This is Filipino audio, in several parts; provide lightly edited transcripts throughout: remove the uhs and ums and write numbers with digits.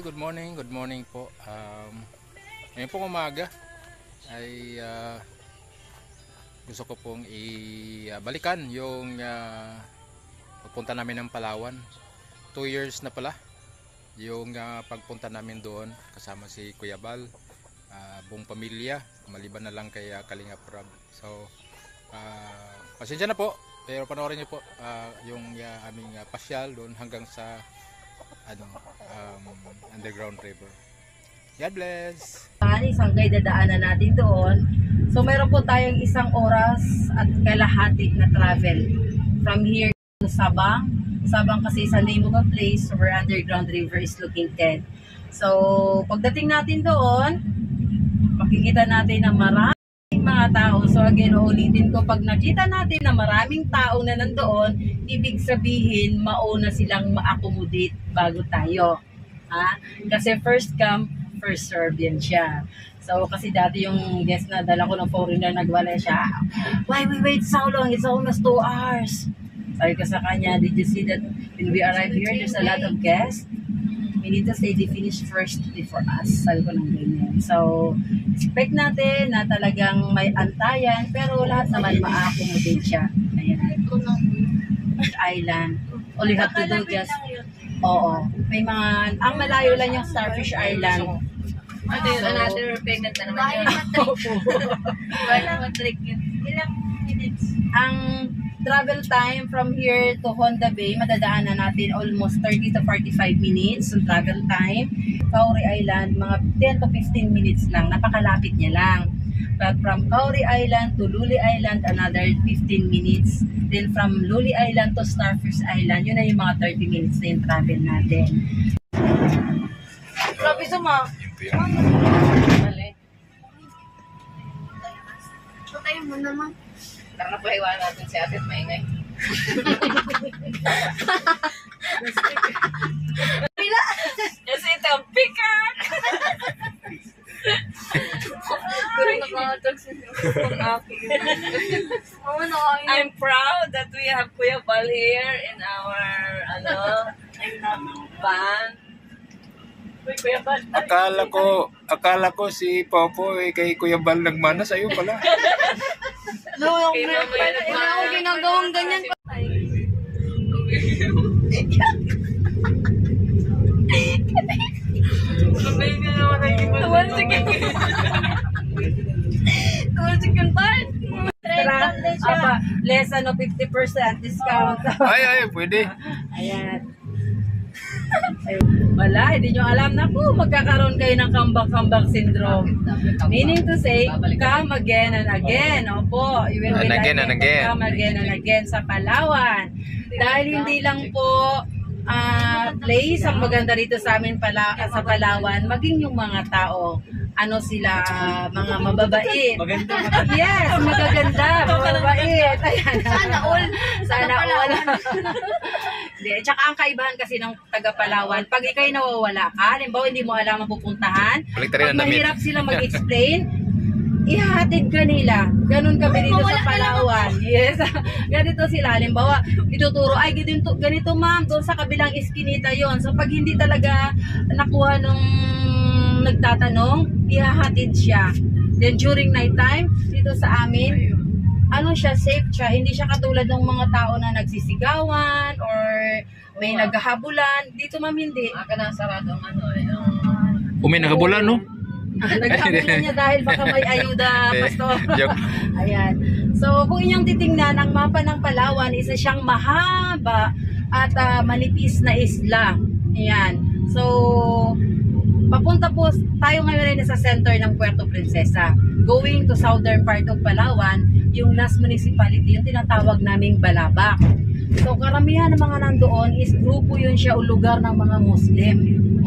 Good morning po. Ngayon pong umaga ay gusto ko pong ibalikan yung pagpunta namin ng Palawan. 2 years na pala yung pagpunta namin doon kasama si Kuya Bal, buong pamilya, maliban na lang kay Kalinga Prab. So pasensya na po, pero panoorin niyo po yung aming pasyal doon hanggang sa underground river. God bless. Isang guide dadaanan natin doon. So meron po tayong 1 oras at kalahati na travel from here to Sabang. Sabang kasi sa name of a place where underground river is located. So pagdating natin doon, makikita natin na maraming mga tao. So again, uulitin ko, pag nakita natin na maraming tao na nandoon, ibig sabihin mauna silang ma-accommodate bago tayo. Kasi first come, first serve yan siya. So kasi dati yung guest na dala ko ng foreigner, nagwala siya. Why we wait so long? It's almost 2 hours. Sabi ko sa kanya, did you see that when we arrive here, there's a lot of guests? We need to say they finish first before us. Sabi ko ng ganyan. So, expect natin na talagang may antayan, pero lahat naman ma-accommodate siya. Ayan. Island. All you have to do just, oo. May mga, ang malayo lang yung Starfish Island. Another payment na naman yun. Ilang minutes? Ang travel time from here to Honda Bay, madadaanan natin almost 30 to 45 minutes yung travel time. Kauri Island, mga 10 to 15 minutes lang. Napakalapit niya lang. But from Kauri Island to Luli Island, another 15 minutes. Then from Luli Island to Starfish Island, yun na yung mga 30 minutes na yung travel natin. Sabi sa mga. Mali. Patay mo naman. Tara na po, iwan natin si ate at maingay. Pila! Kasi ito ang pikat! I'm proud that we have Kuya Bal here in our band. Kuya Bal. Akala ko si Popo kay Kuya Bal nagmana sa'yo pala. No, ako ginagawang ganyan pa. Tuwalsik yung part. Less 50% discount. Ay, pwede. Ayan. Wala, hindi nyo alam na po, magkakaroon kayo ng comeback syndrome. Meaning to say, come again and again. Opo, you will be again and again. Come again and again sa Palawan. Dahil hindi lang po place ang maganda rito sa amin sa Palawan, maging yung mga tao. Ano sila, mga mababait. Yes, magaganda, mababait. Ayan. Sana all. Sana all. Tsaka ang kaibahan kasi ng taga Palawan, pag ikay nawawala ka, halimbawa hindi mo alam ang pupuntahan, pag mahirap sila mag-explain, ihahatid ka nila. Ganun kami dito sa Palawan. Yes. Ganito sila. Halimbawa, ituturo, ay ganito ma'am, doon sa kabilang iskinita yon. So pag hindi talaga nakuha nung nagtatanong, ihahatid siya. Then during night time, dito sa amin, safe siya. Hindi siya katulad ng mga tao na nagsisigawan or may naghahabulan. Dito ma'am hindi. Sarado ang May naghabulan, no? Naghahabulan niya dahil baka may ayuda, pastor. Ayan. So kung inyong titingnan, ang mapa ng Palawan, isa siyang mahaba at manipis na isla. Ayan. So papunta po tayo ngayon ay nasa center ng Puerto Princesa. Going to southern part of Palawan, yung last municipality, yung tinatawag naming Balabac. So karamihan ng mga nandoon is grupo yun siya o lugar ng mga Muslim.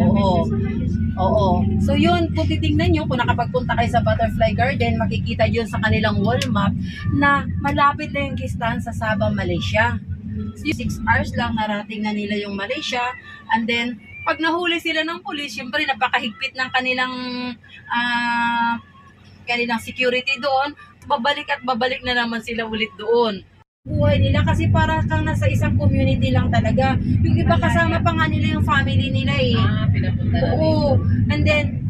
Oo. So yun, kung titingnan nyo, kung nakapagpunta kayo sa Butterfly Garden, makikita yun sa kanilang wall map na malapit na yung Kistan sa Sabah, Malaysia. So 6 hours lang narating na nila yung Malaysia, and then pag nahuli sila ng pulis, syempre napakahigpit ng kanilang security doon, babalik na naman sila ulit doon. buhay nila kasi para kang nasa isang community lang talaga. Yung iba kasama pa nga nila yung family nila eh. Pinapunta natin. Oo. And then,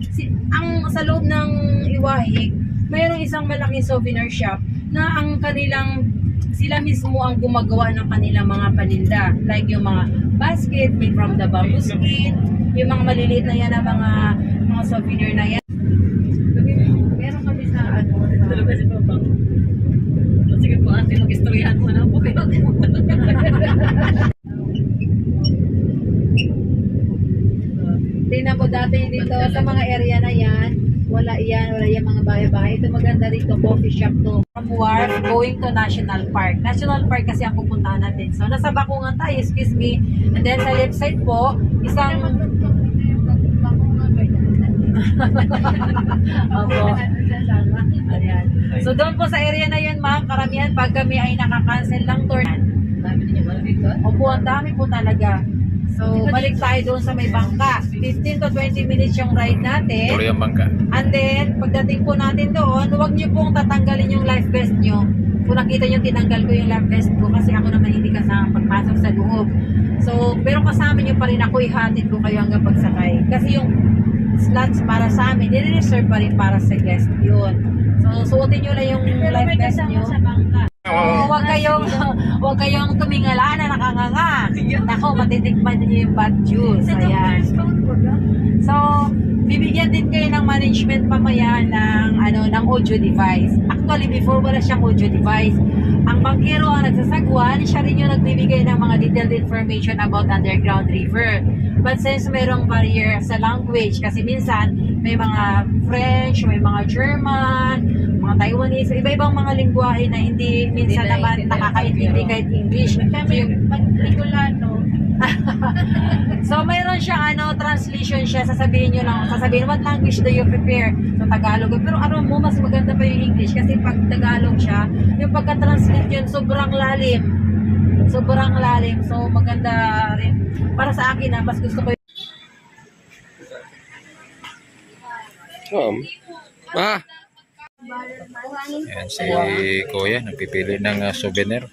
ang sa loob ng Iwahig, mayroong isang malaking souvenir shop na ang kanilang, sila mismo ang gumagawa ng kanilang mga paninda. Like yung mga basket made from the bamboo skin, yung mga maliliit na yan na mga souvenir na yan. Meron kami sa ano. Tulog kasi Papa. Sige po ate, mag-istoryahan mo na po kayo. Tingnan mo dati dito sa mga area na yan, wala yung mga bahay-bahay. Ito maganda dito, coffee shop to. From Wharf, going to National Park. National Park kasi ang pupuntahan natin. So, nasa Bakungan tayo, excuse me. And then sa left side po, isang... Opo. Ayan. So, doon po sa area na yun, ma'am, karamihan pag kami ay nakakancel ng tour. Dami niyo ba dito? Opo, ang dami po talaga. So, balik tayo doon sa may bangka. 15 to 20 minutes yung ride natin. Tuloy ang bangka. And then, pagdating po natin doon, huwag niyo pong tatanggalin yung life vest niyo. Kung nakita niyo, tinanggal ko yung life vest ko kasi ako naman hindi kasama pagpasok sa loob. So, pero kasama niyo pa rin ako, ihatid ko kayo hanggang pagsakay. Kasi yung slots para sa amin, nire-reserve pa rin para sa guest yun. So, suotin niyo lang yung life vest niyo. Oh, wag kayong tumingala na nakanganga. Nako, matitikman niyo yung bad juice. Ayan. So, bibigyan din kayo ng management mamaya ng audio device. Actually, before wala siyang audio device. Ang bangkero ang nagsasagwan, siya rin yung nagbibigay ng mga detailed information about underground river. But since mayroong barrier sa language, kasi minsan may mga French, may mga German, mga Taiwanese, iba-ibang mga lingwahe na hindi minsan naman nakakaintindi kahit English. So mayroon siya translation siya, sasabihin what language do you prepare? So Tagalog. Pero mo mas maganda pa yung English kasi pag Tagalog siya, yung pagka-translate yun sobrang lalim. Sobrang lalim. So maganda rin. Para sa akin mas gusto ko Ayan si Kuya, nagpipili ng souvenir.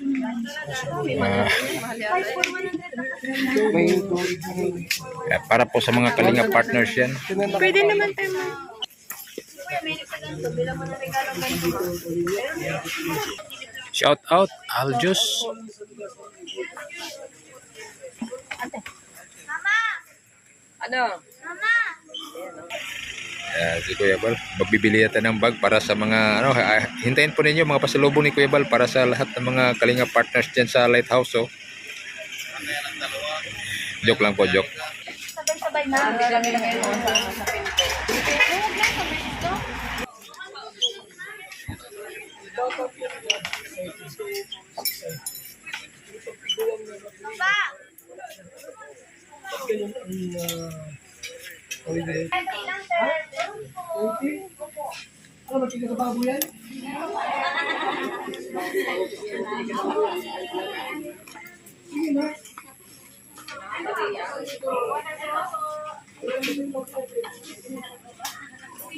Para po sa mga kalinga partners yan. Pwede naman tayo Shout out, Aljus. Ano? Si Kuya Bal, magbibili yata ng bag para sa mga hintayin po ninyo mga pasalubong ni Kuya Bal para sa lahat ng mga kalinga partners dyan sa Lighthouse. Joke lang po, joke. Sabay-sabay na. Biglang ilagay mo sa pinto. Huwag lang sabay ito. Papa!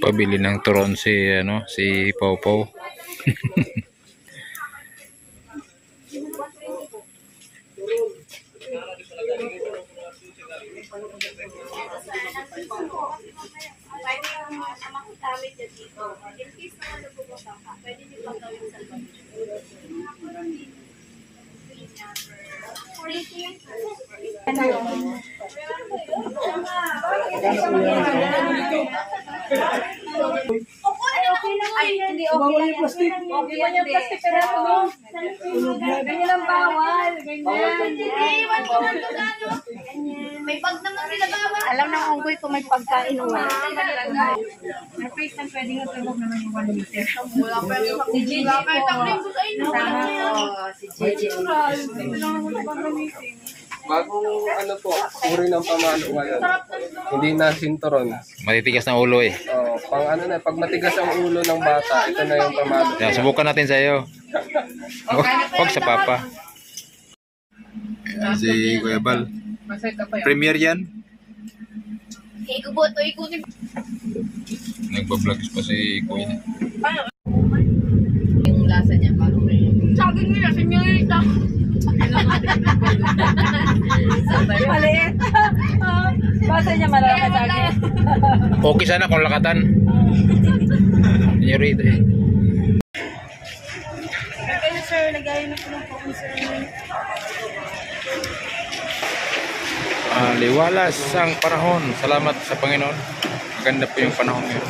Pabili ng turon si Pau Pau. Ay, hindi okay lang yung plastic. Okay lang yung plastic, pero ganyan ang bawal. Ganyan. Iwan mo lang ito gano'n. May pag naman sila bawal. Alam ng unggoy kung may pagkain o wala. May face ng pwede nga tulog naman yung 1 liter. Wala pa yung Si Gigi po. Tama po, Si Gigi. Bagong uri ng pamalo ngayon. Hindi na sinturon. Matitigas na ulo eh. Pag matigas ang ulo ng bata, ito na yung pamalo. Subukan natin sa iyo. Huwag sa papa. Ayan, si Kuya Bal. Premier yan. Ikuboto, ikutin. Nagbablog pa si Kuya. Yung lasa niya, parang Sabi nila, senyorita. Maliit. Basta niya malaman sa akin. Okay sana kung lakatan. Senyorita eh. Kayo sir, nag-ayun na po ng phone sir. Liwalas ang panahon. Salamat sa Panginoon. Maganda po yung panahon ngayon.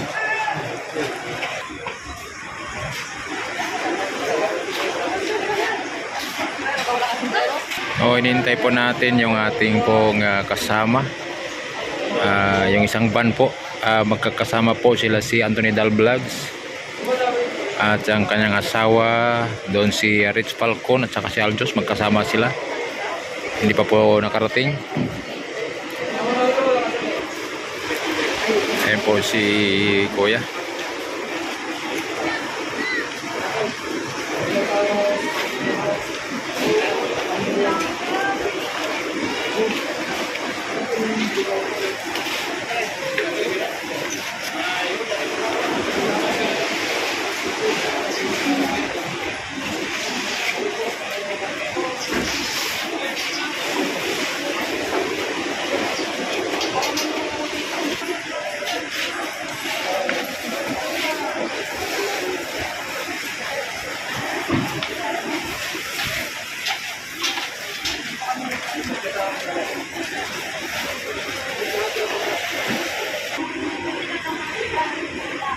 Inintay po natin yung ating pong kasama. Yung isang van po. Magkakasama po sila si Anthony Dal Vlogs at ang kanyang asawa, doon si Rich Falcon at saka si Aljos. Magkasama sila. Hindi pa po nakarating. Ayan po si Kuya.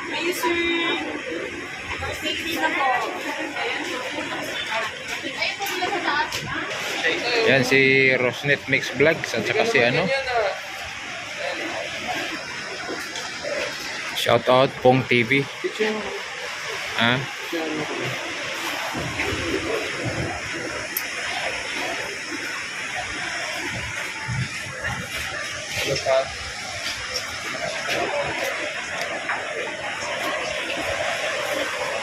Kayo sir. Safety na po. Yan si Rosnet Mix Vlogs at saka si ano. Shout out Pong TV. Ah.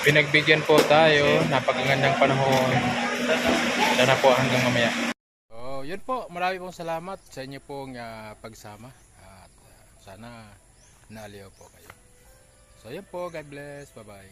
Pinagbigyan po tayo, napakagandang panahon. Sana po hanggang mamaya. So, yun po, marami pong salamat sa inyo pong pagsama at sana naaliw po kayo. So, yun po, God bless, bye bye.